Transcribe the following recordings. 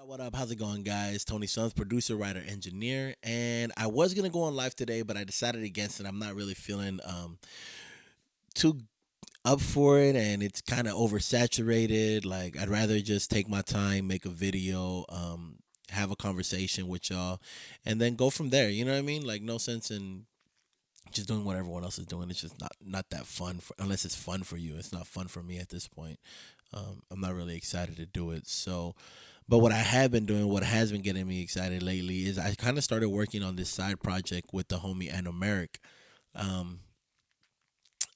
What up? How's it going, guys? Tony Sons, producer, writer, engineer, and I was gonna go on live today, but I decided against it. I'm not really feeling too up for it, and it's kind of oversaturated. Like I'd rather just take my time, make a video, have a conversation with y'all, and then go from there. You know what I mean? Like no sense in just doing what everyone else is doing. It's just not that fun unless it's fun for you. It's not fun for me at this point. I'm not really excited to do it. So, but what I have been doing, what has been getting me excited lately, is I kind of started working on this side project with the homie Anomeric. Um,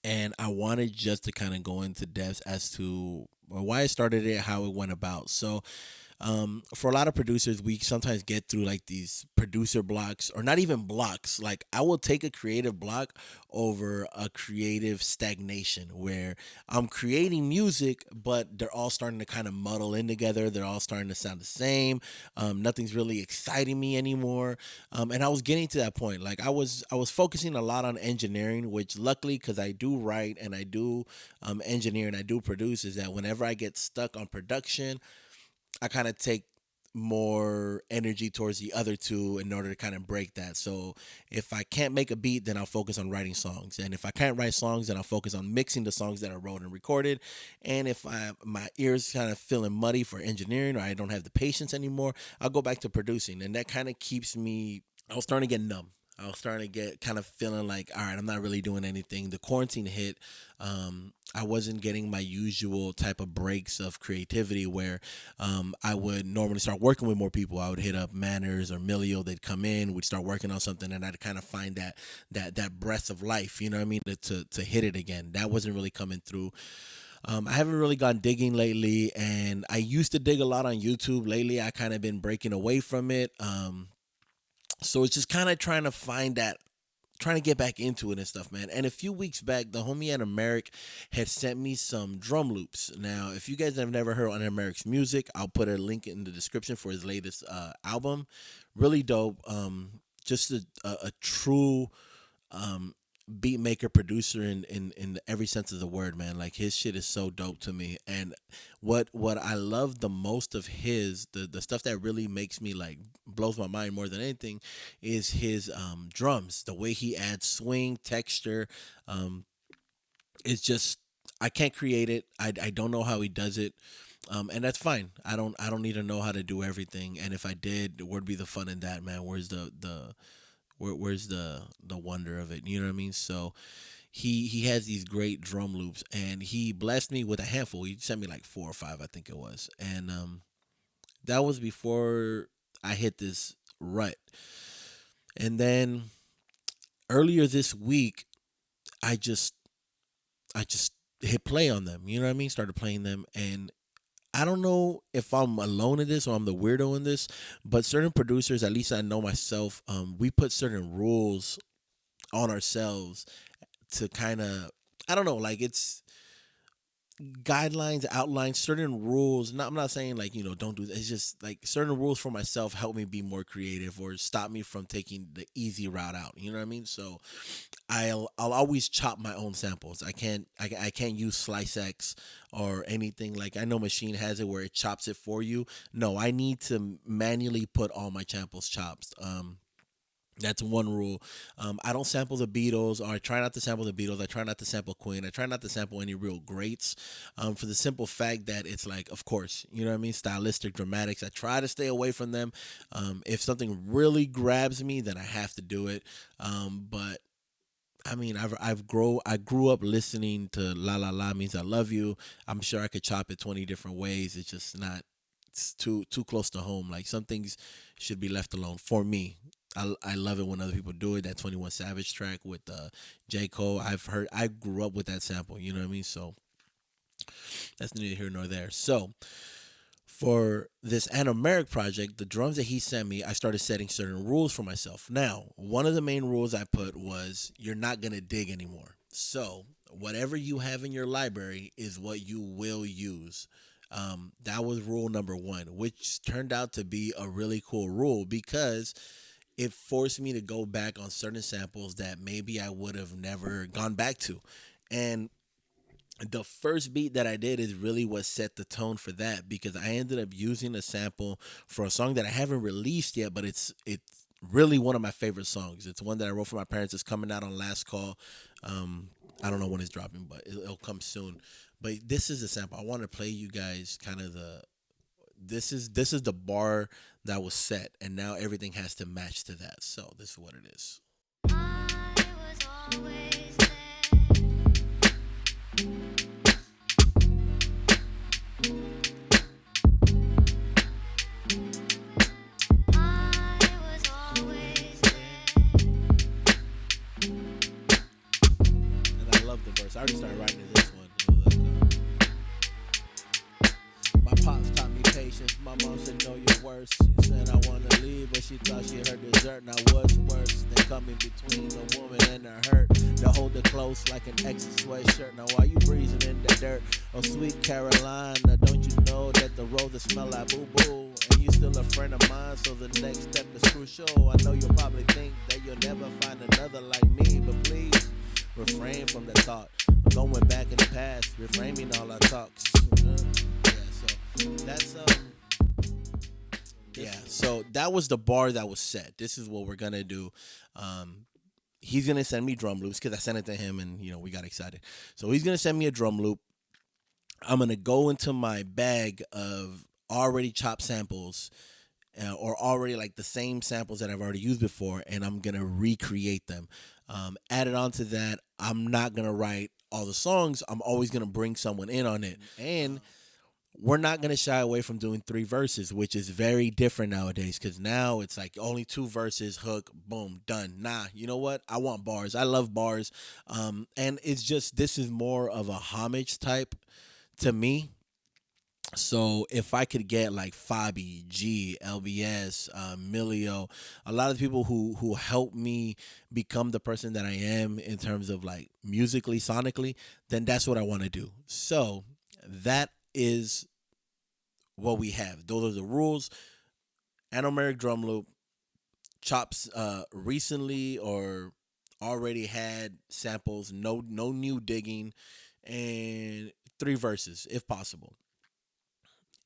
and I wanted just to kind of go into depth as to why I started it, how it went about. So, for a lot of producers, we sometimes get through like these producer blocks, or not even blocks. Like I will take a creative block over a creative stagnation where I'm creating music, but they're all starting to kind of muddle in together. They're all starting to sound the same. Nothing's really exciting me anymore. And I was getting to that point. Like I was focusing a lot on engineering, which luckily, because I do write and I do engineer and I do produce, is that whenever I get stuck on production, I kind of take more energy towards the other two in order to kind of break that. So if I can't make a beat, then I'll focus on writing songs. And if I can't write songs, then I'll focus on mixing the songs that I wrote and recorded. And if my ears kind of feeling muddy for engineering, or I don't have the patience anymore, I'll go back to producing. And that kind of keeps me. I was starting to get numb. I was starting to get kind of feeling like, all right, I'm not really doing anything. The quarantine hit. I wasn't getting my usual type of breaks of creativity where I would normally start working with more people. I would hit up Manners or Milio. They'd come in. We'd start working on something, and I'd kind of find that breath of life. You know what I mean? To hit it again. That wasn't really coming through. I haven't really gone digging lately, and I used to dig a lot on YouTube. Lately, I kind of been breaking away from it. So it's just kind of trying to find that, trying to get back into it and stuff, man. And a few weeks back, the homie Ann Americ had sent me some drum loops. Now, if you guys have never heard Ann Americ's music, I'll put a link in the description for his latest album. Really dope. Just a true um beat maker, producer in every sense of the word, man. Like his shit is so dope to me. And what I love the most of his, the stuff that really makes me like blows my mind more than anything, is his drums. The way he adds swing, texture. um it's just, I can't create it. I don't know how he does it. And that's fine. I don't need to know how to do everything. And if I did, where'd be the fun in that, man? Where's the wonder of it? You know what I mean? So he has these great drum loops, and he blessed me with a handful. He sent me like four or five, I think it was, and that was before I hit this rut. And then earlier this week, I just I just hit play on them. You know what I mean? Started playing them, and I don't know if I'm alone in this or I'm the weirdo in this, but certain producers, at least I know myself, we put certain rules on ourselves to kind of, I don't know, like it's guidelines, outlines, certain rules. Not, I'm not saying like, don't do that. It's just like certain rules for myself help me be more creative or stop me from taking the easy route out. You know what I mean? So I'll always chop my own samples. I can't use Slice X or anything. Like I know Machine has it where it chops it for you. No, I need to manually put all my samples chops. That's one rule. I don't sample the Beatles, or I try not to sample the Beatles. I try not to sample Queen. I try not to sample any real greats, for the simple fact that it's like, of course, you know what I mean? Stylistic, dramatics. I try to stay away from them. If something really grabs me, then I have to do it. But I mean, I grew up listening to La La La Means I Love You. I'm sure I could chop it 20 different ways. It's just not. It's too close to home. Like some things should be left alone for me. I love it when other people do it. That 21 Savage track with J Cole. I grew up with that sample. You know what I mean? So that's neither here nor there. So for this Anomeric project, the drums that he sent me, I started setting certain rules for myself. Now, one of the main rules I put was you're not going to dig anymore. So, whatever you have in your library is what you will use. That was rule number one, which turned out to be a really cool rule because it forced me to go back on certain samples that maybe I would have never gone back to. And The first beat that I did is really what set the tone for that, because I ended up using a sample for a song that I haven't released yet, but it's really one of my favorite songs. It's one that I wrote for my parents. It's coming out on Last Call. I don't know when it's dropping, but it'll come soon. But this is a sample. I want to play you guys kind of the this is the bar that was set, and now everything has to match to that. So this is what it is. I was always I was always and I love the verse. I already started writing this one. My pops taught me patience. My mom said, know your worth. She said, I want to leave, but she thought she heard dessert. Now what's worse than coming between a woman and her hurt? To hold her close like an ex's sweatshirt. Now why you breathing in the dirt? Oh, sweet Carolina, don't you know that the roses smell like boo-boo? And you still a friend of mine, so the next step is crucial. I know you'll probably think that you'll never find another like me, but please refrain from the thought. I'm going back in the past, reframing all our talks. That's yeah. So that was the bar that was set. This is what we're gonna do. He's gonna send me drum loops because I sent it to him, and we got excited. So he's gonna send me a drum loop. I'm gonna go into my bag of already chopped samples, or already like the same samples that I've already used before, and I'm gonna recreate them. Added on to that, I'm not gonna write all the songs. I'm always gonna bring someone in on it, and we're not going to shy away from doing 3 verses, which is very different nowadays, because now it's like only 2 verses, hook, boom, done. Nah, you know what? I want bars. I love bars. And it's just, this is more of a homage type to me. So if I could get like Fabi, G, LBS, Milio, a lot of people who helped me become the person that I am in terms of like musically, sonically, then that's what I want to do. So that is what we have. Those are the rules. Anomeric drum loop, chops recently or already had samples, no new digging, and 3 verses if possible.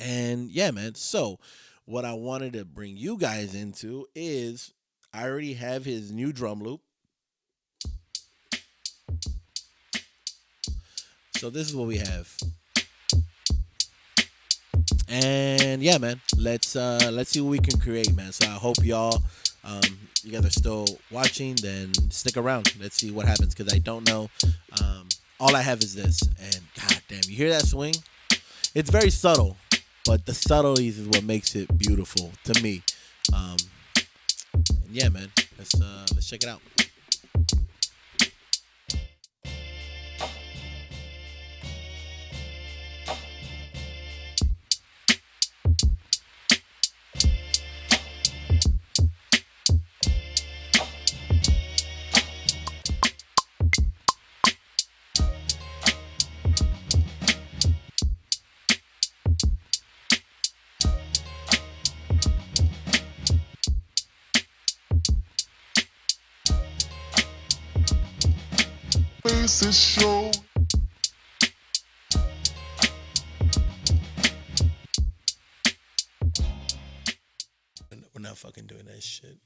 And yeah, man. So what I wanted to bring you guys into is I already have his new drum loop. So this is what we have. And yeah, man, let's see what we can create, man. So I hope y'all, you guys are still watching. Then stick around. Let's see what happens, because I don't know. All I have is this, and god damn, you hear that swing? It's very subtle, but the subtleties is what makes it beautiful to me. And yeah, man, let's check it out. Faces show. We're not fucking doing that shit.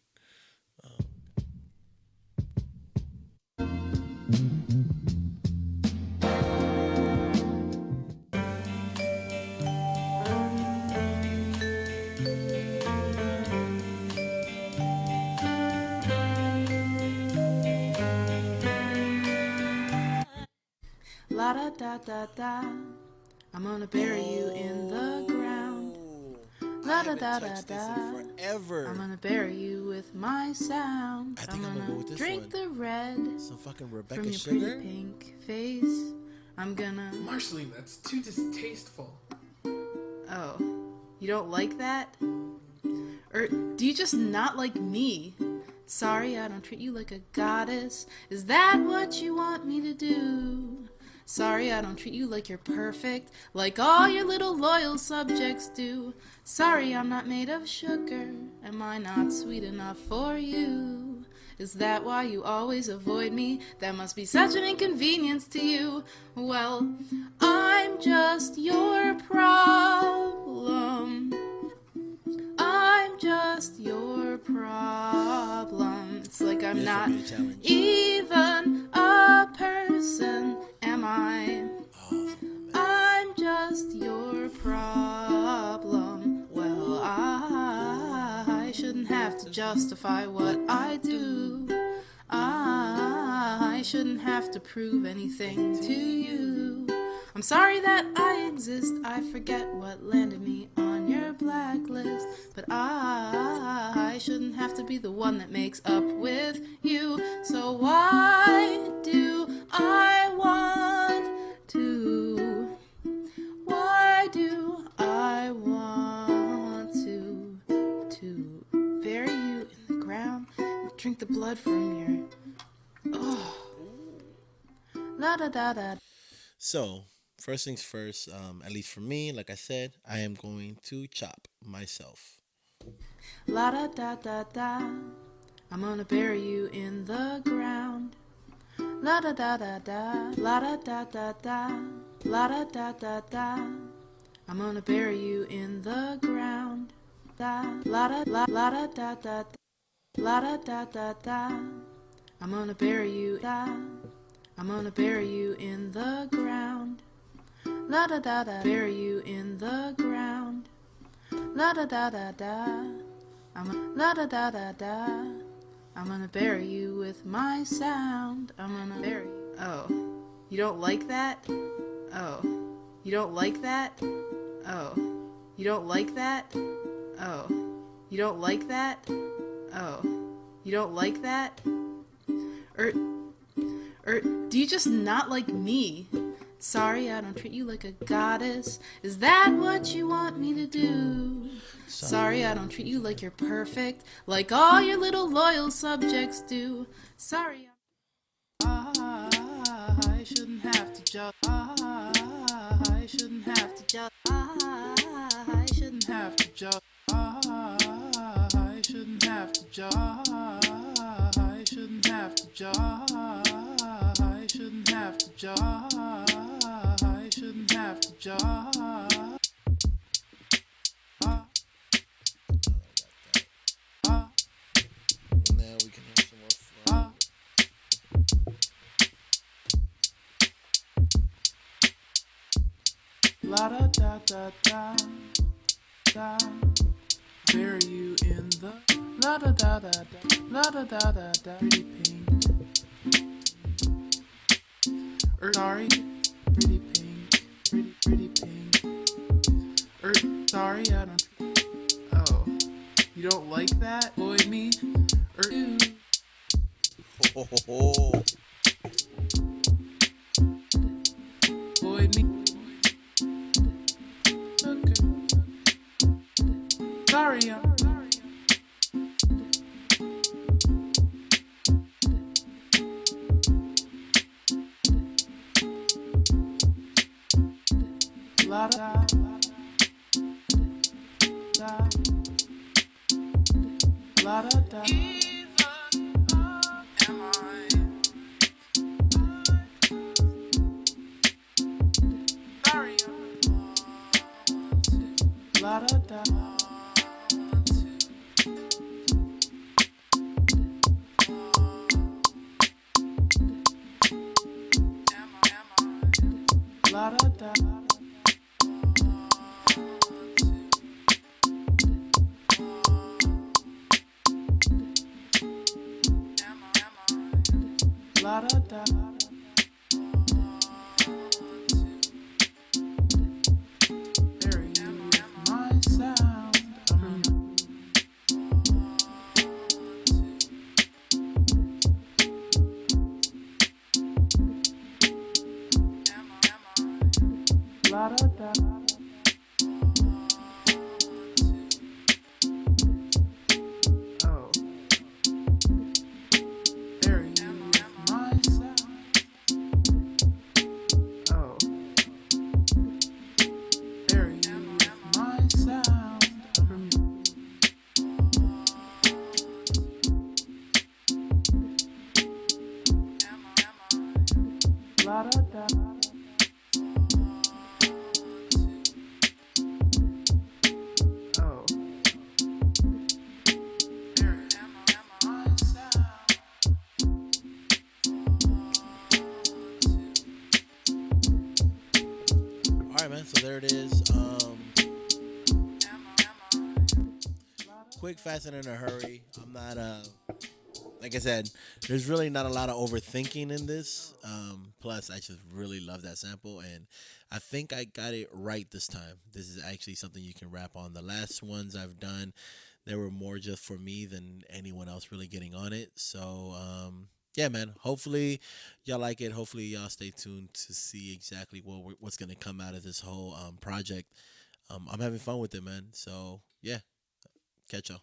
La da da da da. I'm gonna bury you in the ground. La da da da da. Forever. I'm gonna bury you with my sound. I think I'm gonna go with this drink one. the red Some fucking from Rebecca your Sugar. pretty pink face. I'm gonna. Marceline, that's too distasteful. Oh, you don't like that? Or do you just not like me? Sorry, I don't treat you like a goddess. Is that what you want me to do? Sorry, I don't treat you like you're perfect, like all your little loyal subjects do. Sorry, I'm not made of sugar. Am I not sweet enough for you? Is that why you always avoid me? That must be such an inconvenience to you. Well, I'm just your problem. I'm just your problem. It's like I'm This not will be a challenge. even a person, am I? Oh, I'm just your problem. Well, I shouldn't have to justify what I do. I shouldn't have to prove anything to you. I'm sorry that I exist. I forget what landed me on your blacklist. But I shouldn't have to be the one that makes up with you. So why do I want to? Why do I want to bury you in the ground and drink the blood from your la da da da. So, first things first, at least for me, like I said, I am going to chop myself. La da da da da. I'm gonna bury you in the ground. La da da da da. La da da da da. La da da da da. I'm gonna bury you in the ground. Da la da da da. La da da da da. I'm gonna bury you. Da. I'm gonna bury you in the ground. La da da da. Bury you in the ground. La da da da da. La da da da da. I'm gonna bury you with my sound. I'm gonna bury you. Oh, you don't like that? Oh, you don't like that? Oh, you don't like that? Oh, you don't like that? Oh, you don't like that? Or do you just not like me? Sorry, I don't treat you like a goddess. Is that what you want me to do? Sorry, I don't treat you like you're perfect, like all your little loyal subjects do. Sorry, I shouldn't have to judge. I shouldn't have to judge. I shouldn't have to judge. I shouldn't have to judge. I shouldn't have to judge. I shouldn't have to judge. I shouldn't have to judge. Now we can have some more fun. La da da da da da. Bury you in the la da da da da la da da da da. Pretty pink. Sorry, pretty pink, pretty pink. Sorry, I don't. Oh, you don't like that? Avoid me, you. Ho, ho, ho. Avoid me. Okay. Sorry, I'm sorry. La da da la da da. Am I? Sorry, la da da. La da da. La da da. Bury you with my sound. La da da. Oh. Bury you with my sound. quick, fast, and in a hurry. I'm not like I said, there's really not a lot of overthinking in this. Plus, I just really love that sample, and I think I got it right this time. This is actually something you can rap on. The last ones I've done, they were more just for me than anyone else really getting on it. So, yeah, man. Hopefully, y'all like it. Hopefully, y'all stay tuned to see exactly what's gonna come out of this whole project. I'm having fun with it, man. So, yeah, catch y'all.